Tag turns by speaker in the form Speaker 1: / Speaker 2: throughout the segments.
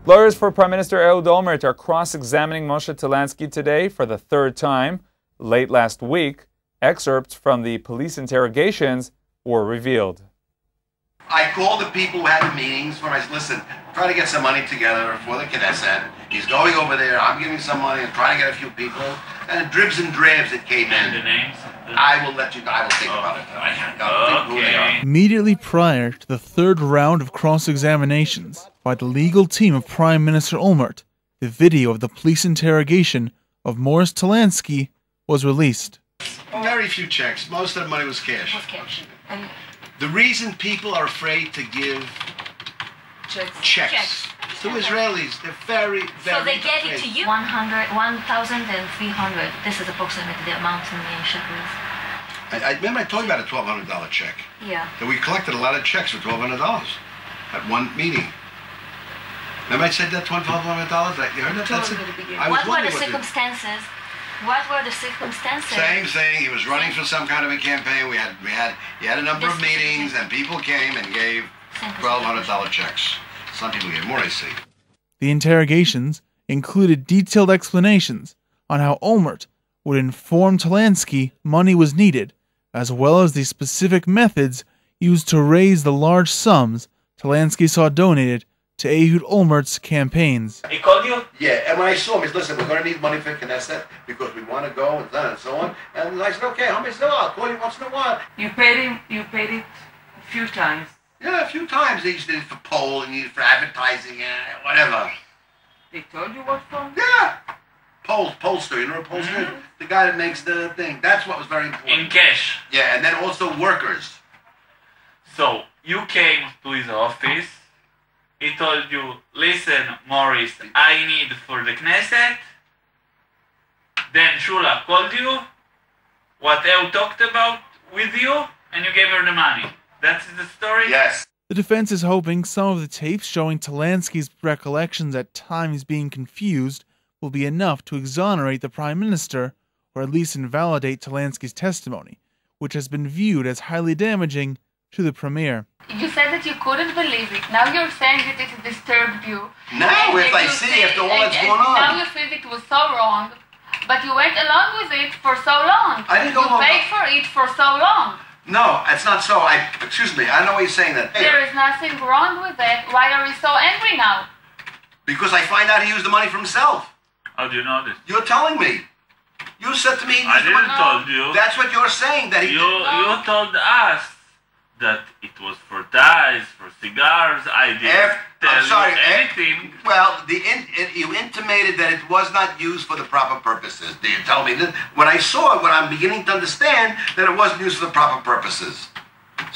Speaker 1: Lawyers for Prime Minister Ehud Olmert are cross-examining Moshe Talansky today for the third time. Late last week, excerpts from the police interrogations were revealed.
Speaker 2: I called the people who had the meetings for, I said, listen, try to get some money together for the Knesset. He's going over there, I'm giving some money, and trying to get a few people. And dribs and drabs it came in.
Speaker 3: And the names?
Speaker 2: I will let you know, I will think about it. I think who they are.
Speaker 4: Immediately prior to the third round of cross-examinations by the legal team of Prime Minister Olmert, the video of the police interrogation of Moshe Talansky was released.
Speaker 2: Very few checks. Most of the money was cash.
Speaker 5: Was cash. And
Speaker 2: The reason people are afraid to give checks to Israelis, they're very, very
Speaker 5: so they gave it to
Speaker 2: afraid.
Speaker 5: you? 1,300. This is approximately the amount in shekels.
Speaker 2: I remember I told you about a $1,200 check.
Speaker 5: Yeah.
Speaker 2: That we collected a lot of checks for $1,200 at one meeting. Remember I said that $1,200? You heard that? That's it. I was
Speaker 5: What were
Speaker 2: wondering
Speaker 5: the circumstances? What were the circumstances?
Speaker 2: Same thing. He was running for some kind of a campaign. He had a number of meetings, and people came and gave $1,200 checks. Some people gave more, I see.
Speaker 4: The interrogations included detailed explanations on how Olmert would inform Talansky money was needed, as well as the specific methods used to raise the large sums Talansky saw donated to Ehud Olmert's campaigns.
Speaker 3: He called you?
Speaker 2: Yeah, and when I saw him, he said, listen, we're going to need money for Knesset because we want to go and so on. And I said, okay, how much? I'll call you once in a while.
Speaker 6: You paid it a few times.
Speaker 2: Yeah, a few times. He used it for poll and used it for advertising and whatever.
Speaker 6: They told you what for?
Speaker 2: Yeah. Pollster, you know a pollster? The guy that makes the thing. That's what was very important.
Speaker 3: In cash.
Speaker 2: Yeah, and then also workers.
Speaker 3: So, you came to his office. He told you, listen, Morris, I need for the Knesset. Then Shula called you. What Ehud talked about with you. And you gave her the money. That's the story?
Speaker 2: Yes.
Speaker 4: The defense is hoping some of the tapes showing Talansky's recollections at times being confused will be enough to exonerate the Prime Minister, or at least invalidate Talansky's testimony, which has been viewed as highly damaging to the Premier.
Speaker 7: You said that you couldn't believe it. Now you're saying that it disturbed you.
Speaker 2: Now, if I see after all that's going on.
Speaker 7: Now you feel it was so wrong, but you went along with it for so long.
Speaker 2: I didn't go along.
Speaker 7: You paid for it for so long.
Speaker 2: No, that's not so. Excuse me, I know what you're saying that.
Speaker 7: There is nothing wrong with that. Why are you so angry now?
Speaker 2: Because I find out he used the money for himself.
Speaker 3: How do you know this?
Speaker 2: You're telling me. You said to me.
Speaker 3: I didn't told you.
Speaker 2: That's what you're saying. That he.
Speaker 3: You told us that it was for ties, for cigars. I didn't tell you anything.
Speaker 2: Well, you intimated that it was not used for the proper purposes. Do you tell me that? When I saw it, when I'm beginning to understand that it wasn't used for the proper purposes.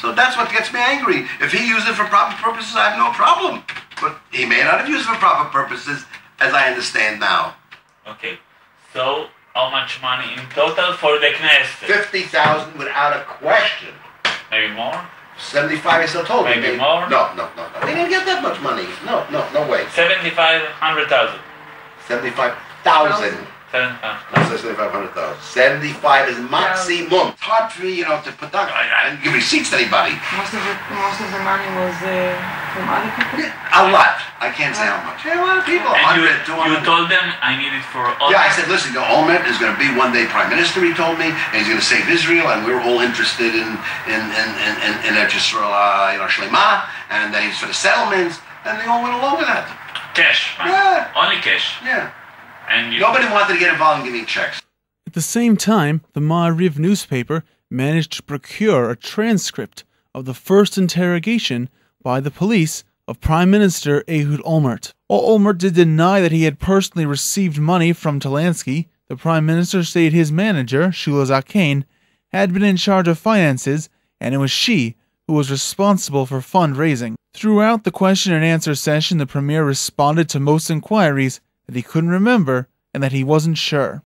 Speaker 2: So that's what gets me angry. If he used it for proper purposes, I have no problem. But he may not have used it for proper purposes, as I understand now.
Speaker 3: Okay. So, how much money in total for the Knesset?
Speaker 2: $50,000 without a question.
Speaker 3: Maybe more?
Speaker 2: 75, I still told you.
Speaker 3: Maybe more?
Speaker 2: No. They didn't get that much money. No way.
Speaker 3: 7,500,000.
Speaker 2: 75,000.
Speaker 3: 7,000.
Speaker 2: Not 7,500,000. 75 is maximum. It's hard for me, to put down. I didn't give receipts to anybody.
Speaker 6: Most of the money was from other people?
Speaker 2: A lot. I can't say how much. Yeah, a lot of people.
Speaker 3: And
Speaker 2: 100, 200.
Speaker 3: you told them I need it for all.
Speaker 2: Yeah, I said, listen, Olmert is going to be one day Prime Minister, he told me, and he's going to save Israel, and we're all interested in Yisrael, Shlema, and that he's for the settlements, and they all went along with that.
Speaker 3: Cash. Fine.
Speaker 2: Yeah.
Speaker 3: Only cash.
Speaker 2: Yeah.
Speaker 3: And
Speaker 2: nobody wanted to get involved in giving checks.
Speaker 4: At the same time, the Ma'ariv newspaper managed to procure a transcript of the first interrogation by the police of Prime Minister Ehud Olmert. While Olmert did deny that he had personally received money from Talansky, the Prime Minister stated his manager, Shula Zakein, had been in charge of finances, and it was she who was responsible for fundraising. Throughout the question and answer session, the Premier responded to most inquiries that he couldn't remember and that he wasn't sure.